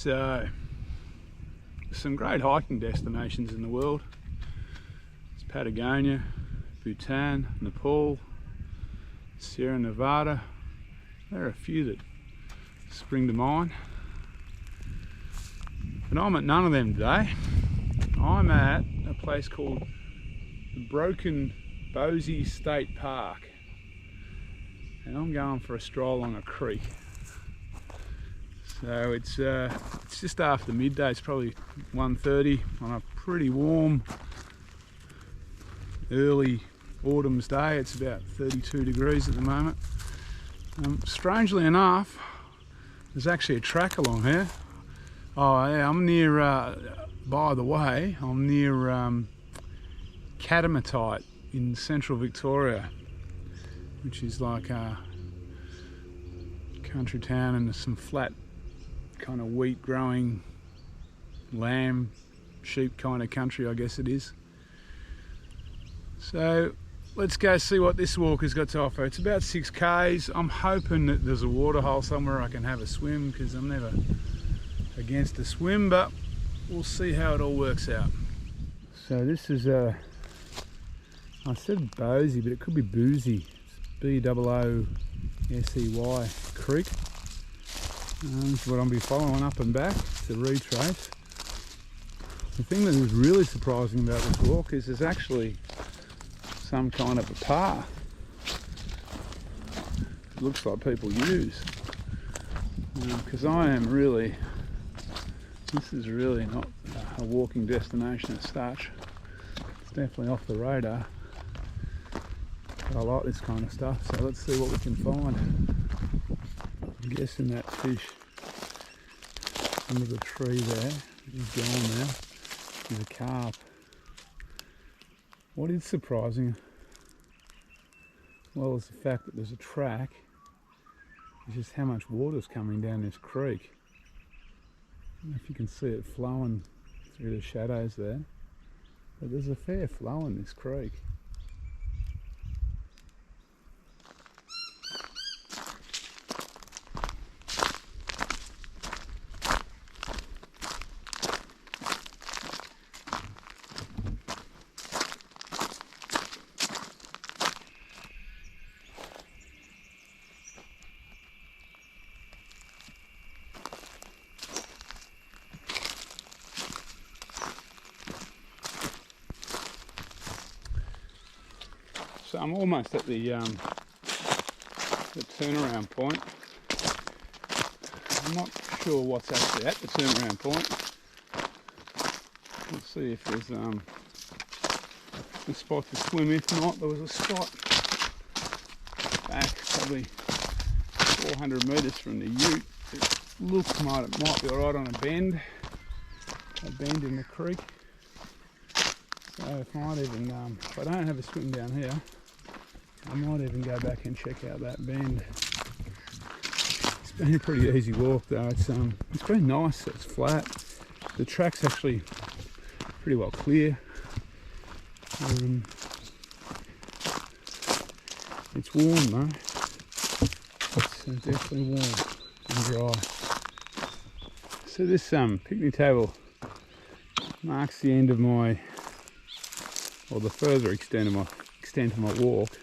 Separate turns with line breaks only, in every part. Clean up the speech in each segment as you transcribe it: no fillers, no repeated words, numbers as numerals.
So, some great hiking destinations in the world. It's Patagonia, Bhutan, Nepal, Sierra Nevada. There are a few that spring to mind. But I'm at none of them today. I'm at a place called the Broken Boosey State Park. And I'm going for a stroll along a creek. So it's just after midday. It's probably 1:30 on a pretty warm early autumn's day. It's about 32 degrees at the moment. Strangely enough, there's actually a track along here. Oh yeah, I'm near, by the way, I'm near Catamatite in central Victoria, which is like a country town, and there's some flat kind of wheat growing, lamb, sheep kind of country, I guess it is. So let's go see what this walk has got to offer. It's about 6 k's. I'm hoping that there's a waterhole somewhere I can have a swim, because I'm never against a swim, but we'll see how it all works out. So this is I said Boosey, but it could be Boosey. It's B-O-O-S-E-Y Creek. This is what I'll be following up and back. It's a retrace. The thing that is really surprising about this walk is there's actually some kind of a path. It looks like people use. Because this is really not a walking destination as such. It's definitely off the radar. But I like this kind of stuff, so let's see what we can find. I'm guessing that fish under the tree there is gone now. Is a carp. What is surprising, well, is the fact that there's a track, is just how much water's coming down this creek. I don't know if you can see it flowing through the shadows there, but there's a fair flow in this creek. So I'm almost at the turnaround point. I'm not sure what's actually at the turnaround point. Let's see if there's a spot to swim. If not, there was a spot back probably 400 metres from the ute. It looks might be alright on a bend in the creek. So if I don't have a swim down here, I might even go back and check out that bend. It's been a pretty easy walk though. It's been nice. It's flat. The track's actually pretty well clear. It's warm though. It's definitely warm and dry. So this picnic table marks the end of the further extent of my walk.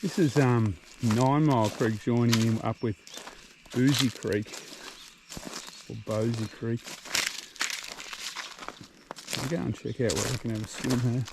This is 9 Mile Creek joining in up with Boosey Creek, or Boosey Creek. I'll go and check out where I can have a swim here.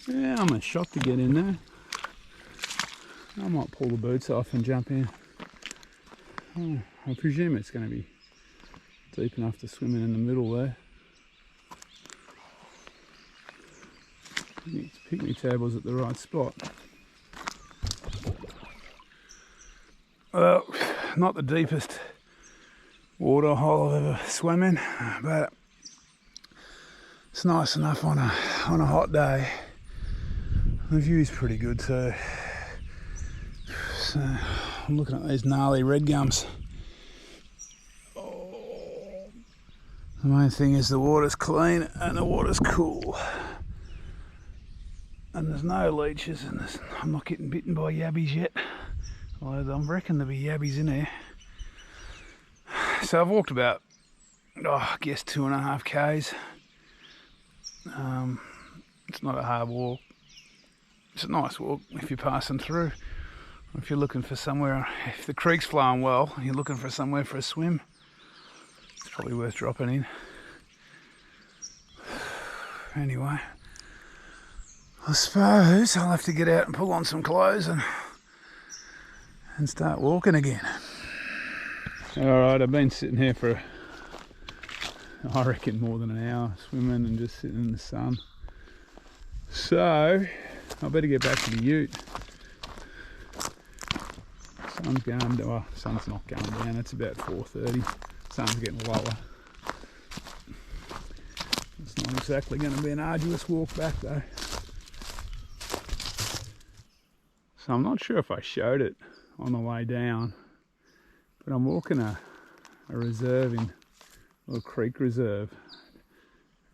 Yeah, I'm a shot to get in there. I might pull the boots off and jump in. Oh, I presume it's going to be deep enough to swim in the middle there. Picnic table's at the right spot. Well, not the deepest water hole I've ever swum in, but it's nice enough on a hot day. The view's pretty good too. So I'm looking at these gnarly red gums. The main thing is the water's clean and the water's cool. And there's no leeches, and I'm not getting bitten by yabbies yet. Although I reckon there'll be yabbies in there. So I've walked about, I guess 2.5 k's. It's not a hard walk. It's a nice walk if you're passing through. Or if you're looking for somewhere, if the creek's flowing well, and you're looking for somewhere for a swim, it's probably worth dropping in. Anyway, I suppose I'll have to get out and pull on some clothes and start walking again. Alright, I've been sitting here for, I reckon, more than an hour swimming and just sitting in the sun. So, I better get back to the ute. Sun's going, well, sun's not going down, it's about 4:30. Sun's getting lower. It's not exactly going to be an arduous walk back though. So I'm not sure if I showed it on the way down, but I'm walking a reserve, a little creek reserve.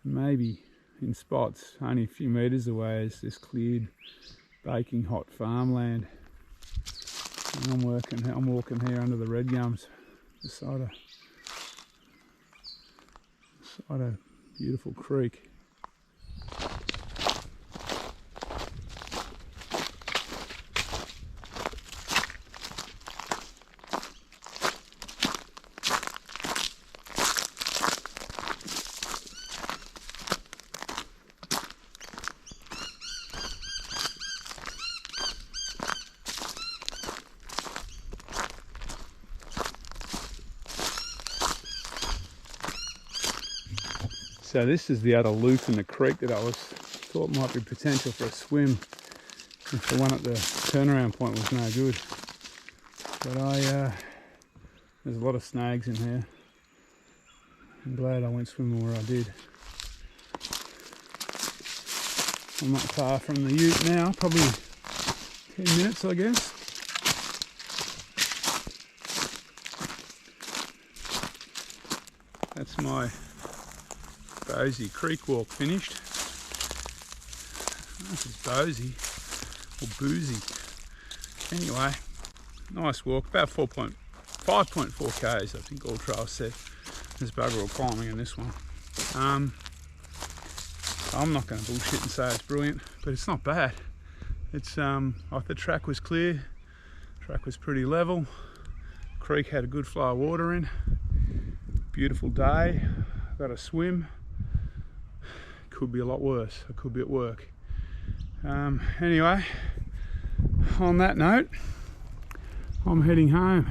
Maybe in spots, only a few metres away, is this cleared, baking hot farmland. And I'm walking here under the red gums, beside a beautiful creek. So this is the other loop in the creek that I thought might be potential for a swim if the one at the turnaround point was no good. But there's a lot of snags in here. I'm glad I went swimming where I did. I'm not far from the ute now, probably 10 minutes I guess. That's my Boosey Creek walk finished. This is Boosey or Boosey. Anyway, nice walk, about 5.4 k's I think AllTrails said. There's bugger all climbing in this one. I'm not going to bullshit and say it's brilliant, but it's not bad. It's like the track was clear, track was pretty level, creek had a good flow of water in, beautiful day, got a swim. Could be a lot worse, I could be at work. Anyway, on that note, I'm heading home.